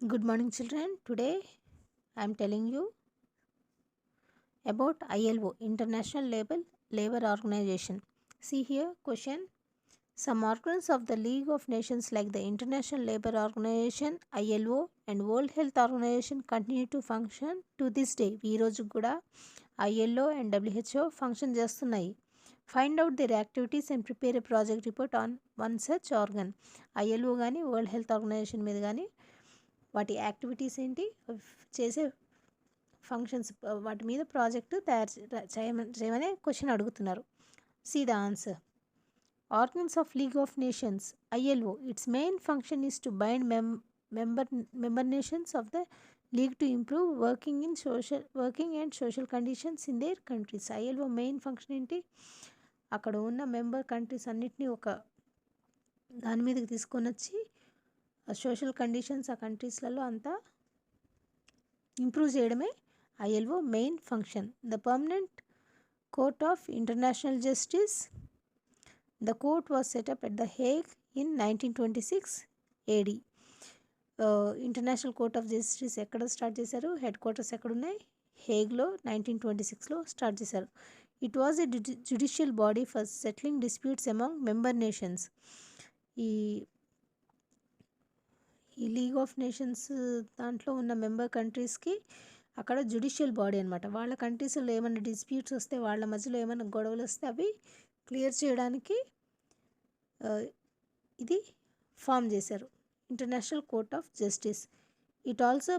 Good morning, children. Today I am telling you about ILO, International Labor Organization. See here, question. Some organs of the League of Nations, like the International Labour Organization, ILO, and World Health Organization, continue to function to this day. ఈ రోజు కూడా ILO and WHO function చేస్తున్నాయి. Find out their activities and prepare a project report on one such organ. ILO కానీ world health organisation మీద కానీ వాటి activities ఏంటి, చేసే ఫంక్షన్స్, వాటి మీద ప్రాజెక్టు చేయమని క్వశ్చన్ అడుగుతున్నారు. See the answer. Organs of League of Nations, ILO, its main function is to bind member nations of the league to improve working and social conditions in their countries. ILO main function ఏంటి? అక్కడ ఉన్న member countries అన్నిటినీ ఒక దాని మీదకి తీసుకొని వచ్చి social conditions ఆ కంట్రీస్లలో అంతా ఇంప్రూవ్ చేయడమే ILO main function. The permanent court of international justice. The court was set up at The Hague in 1926 AD. International court of justice ఎక్కడ స్టార్ట్ చేశారు? హెడ్ క్వార్టర్స్ ఎక్కడున్నాయి? హేగ్లో 1926లో స్టార్ట్ చేశారు. It was a judicial body for settling disputes among member nations. ఈ league of nations దాంట్లో ఉన్న member కంట్రీస్కి అక్కడ judicial body అనమాట. వాళ్ళ కంట్రీస్లో ఏమైనా డిస్ప్యూట్స్ వస్తే, వాళ్ళ మధ్యలో ఏమైనా గొడవలు వస్తే అవి క్లియర్ చేయడానికి ఇది ఫామ్ చేశారు, international court of justice. It also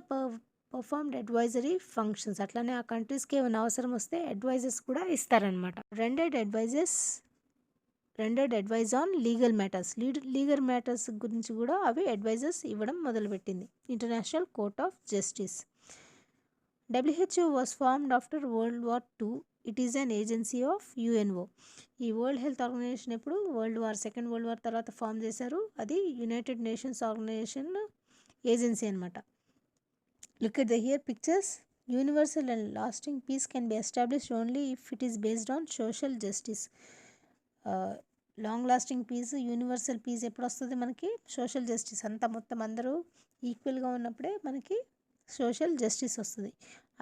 performed advisory functions. అట్లానే ఆ కంట్రీస్కి ఏమైనా అవసరం వస్తే అడ్వైజెస్ కూడా ఇస్తారనమాట. Rendered advice on legal matters గురించి కూడా అవి అడ్వైజెస్ ఇవ్వడం మొదలుపెట్టింది international court of justice. WHO was formed after World War II. It is an agency of UNO. ఈ వరల్డ్ హెల్త్ ఆర్గనైజేషన్ ఎప్పుడు సెకండ్ వరల్డ్ వార్ తర్వాత ఫామ్ చేశారు. అది యునైటెడ్ నేషన్స్ ఆర్గనైజేషన్ ఏజెన్సీ అనమాట. Look at the here pictures. Universal and lasting peace can be established only if it is based on social justice. Long lasting peace, universal piece ఎప్పుడు వస్తుంది మనకి? Social justice, అంతా మొత్తం అందరూ ఈక్వల్గా ఉన్నప్పుడే మనకి సోషల్ జస్టిస్ వస్తుంది.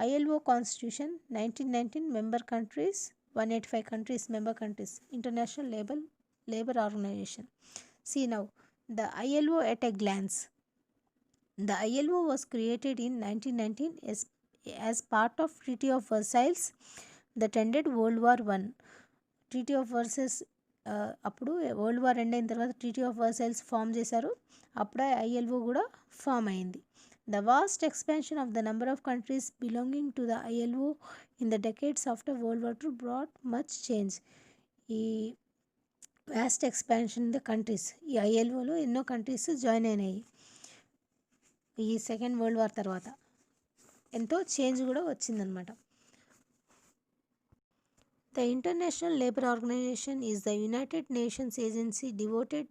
ILO constitution 1919 member countries, 185 countries member countries, international labour organization. See now, the ILO at a glance. The ILO was created in 1919 as part of Treaty of Versailles that ended World War I. Treaty of Versailles అప్పుడు world war end అయిన తర్వాత treaty of Versailles form చేశారు. అప్పుడే ILO కూడా form అయింది. The vast expansion of the number of countries belonging to the ILO in the decades after World War II brought much change. ఈ vast expansion the countries, ఈ ILOలో ఎన్నో countries join అయినాయి. ఈ second world war తర్వాత ఎంతో change కూడా వచ్చిందనమాట. The International Labour Organization is the United Nations agency devoted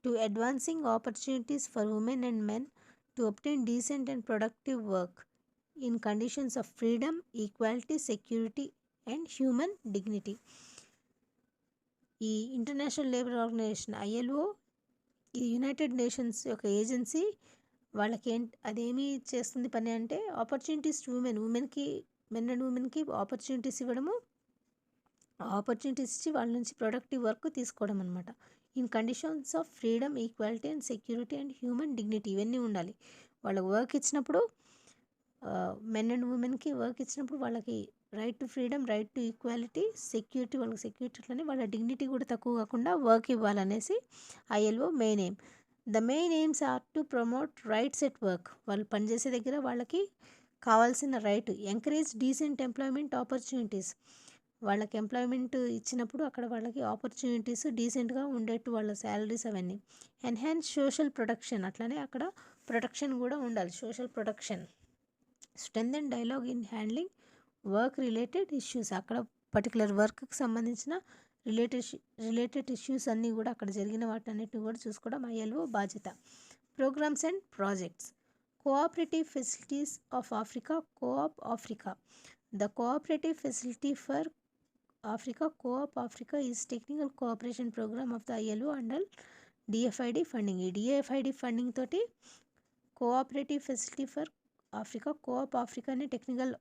to advancing opportunities for women and men to obtain decent and productive work in conditions of freedom, equality, security and human dignity. ఈ international labour organisation ILO ఈ United nations యొక్క agency. వాళ్ళకి అదేమి చేస్తుంది పని అంటే opportunities to men and ఉమెన్కి opportunities ఇవ్వడము, ఆపర్చునిటీస్ ఇచ్చి వాళ్ళ నుంచి ప్రొడక్టివ్ వర్క్ తీసుకోవడం అనమాట. In conditions of freedom, equality and security and human dignity, ఇవన్నీ ఉండాలి. వాళ్ళకి వర్క్ ఇచ్చినప్పుడు, మెన్ అండ్ ఉమెన్కి వర్క్ ఇచ్చినప్పుడు వాళ్ళకి right to freedom, right to equality, security, వాళ్ళకి సెక్యూరిటీ అట్లనే వాళ్ళ డిగ్నిటీ కూడా తక్కువ కాకుండా వర్క్ ఇవ్వాలనేసి ILO main aim. The main aims are to promote rights at work. వాళ్ళు పనిచేసే దగ్గర వాళ్ళకి కావాల్సిన right, encourage decent employment opportunities. వాళ్ళకి ఎంప్లాయ్మెంట్ ఇచ్చినప్పుడు అక్కడ వాళ్ళకి ఆపర్చునిటీస్ డీసెంట్గా ఉండేట్టు వాళ్ళ శాలరీస్ అవన్నీ. ఎన్హాన్స్ సోషల్ ప్రొటెక్షన్, అట్లనే అక్కడ ప్రొటెక్షన్ కూడా ఉండాలి, social protection. Strengthen dialogue in handling work related issues, అక్కడ పర్టికులర్ వర్క్కి సంబంధించిన రిలేటెడ్ ఇష్యూస్ అన్నీ కూడా అక్కడ జరిగిన వాటన్నిటిని కూడా చూసుకోవడం ILO బాధ్యత. Programmes and projects. Cooperative facilities of Africa, co-op Africa. The cooperative facility for Africa, Co-op Africa is technical cooperation program of the ILO under DFID funding. ఈ DFID ఫండింగ్ తోటి cooperative facility for Africa, co-op Africa అనే technical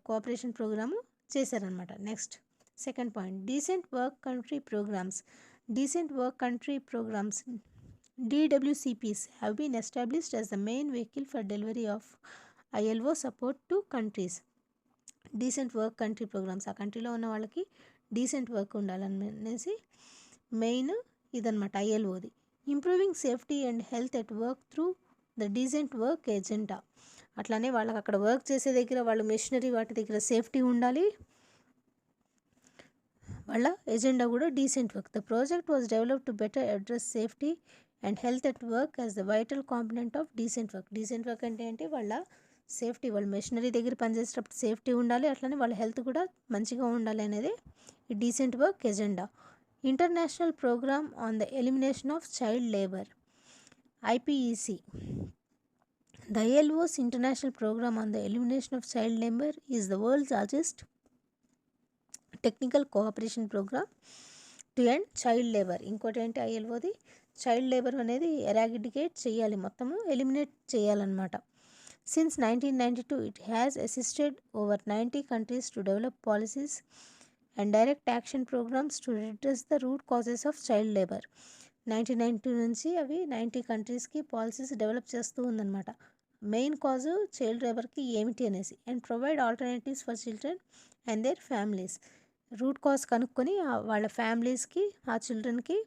cooperation programme చేశారనమాట. Next second point, decent work country programmes. Decent work country programmes DWCPs have been established as the main vehicle for delivery of ILO support to countries. Decent work country programs, ఆ కంట్రీలో ఉన్న వాళ్ళకి decent work ఉండాలనేసి main ఇదనమాట ILOది. Improving safety and health at work through the decent work agenda. అట్లానే వాళ్ళకి అక్కడ వర్క్ చేసే దగ్గర వాళ్ళు మెషినరీ వాటి దగ్గర సేఫ్టీ ఉండాలి, వాళ్ళ ఎజెండా కూడా decent work. The project was developed to better address safety and health at work as the vital component of decent work. Decent work అంటే వాళ్ళ సేఫ్టీ, వాళ్ళ మెషినరీ దగ్గర పనిచేసేటప్పుడు సేఫ్టీ ఉండాలి, అట్లనే వాళ్ళ హెల్త్ కూడా మంచిగా ఉండాలి అనేది ఈ decent work agenda. International programme on the elimination of child labour, IPEC. The ILO's International Program on the Elimination of Child Labor is the world's largest technical cooperation program to end child labour. ఇంకోటి ఏంటి ILOది child labour అనేది eradicate చేయాలి, మొత్తము eliminate చేయాలన్నమాట. Since 1992 it has assisted over 90 countries to develop policies and direct action programmes to redress the root causes of child labour. 1992 నుంచి అవి 90 కంట్రీస్కి పాలసీస్ డెవలప్ చేస్తూ ఉందన్నమాట. మెయిన్ కాజు చైల్డ్ లేబర్కి ఏమిటి అనేసి, and provide alternatives for children and their families. Root cause కనుక్కొని వాళ్ళ ఫ్యామిలీస్కి, ఆ చిల్డ్రన్కి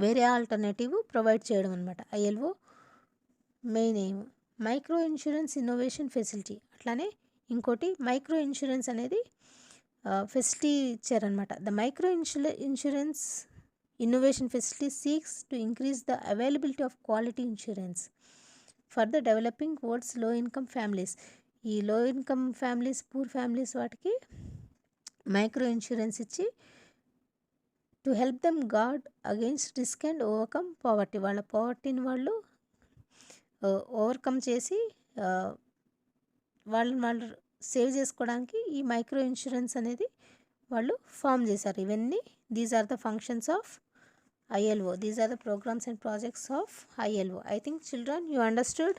వేరే ఆల్టర్నేటివ్ ప్రొవైడ్ చేయడం అనమాట ILO main aim. Micro insurance innovation facility, అట్లానే ఇంకోటి మైక్రో ఇన్సూరెన్స్ అనేది ఫెసిలిటీ ఇచ్చారనమాట. The micro insurance innovation facility seeks to increase the availability of quality insurance for the developing world's low income families. ఈ low income families, poor families వాటికి micro insurance ఇచ్చి to help them guard against risk and overcome poverty. వాళ్ళ పావర్టీని వాళ్ళు overcome చేసి వాళ్ళు save చేసుకోవడానికి ఈ మైక్రో ఇన్సూరెన్స్ అనేది వాళ్ళు ఫామ్ చేశారు. ఇవన్నీ these are the functions of ILO. These are the programs and projects of ILO. I think children, you understood.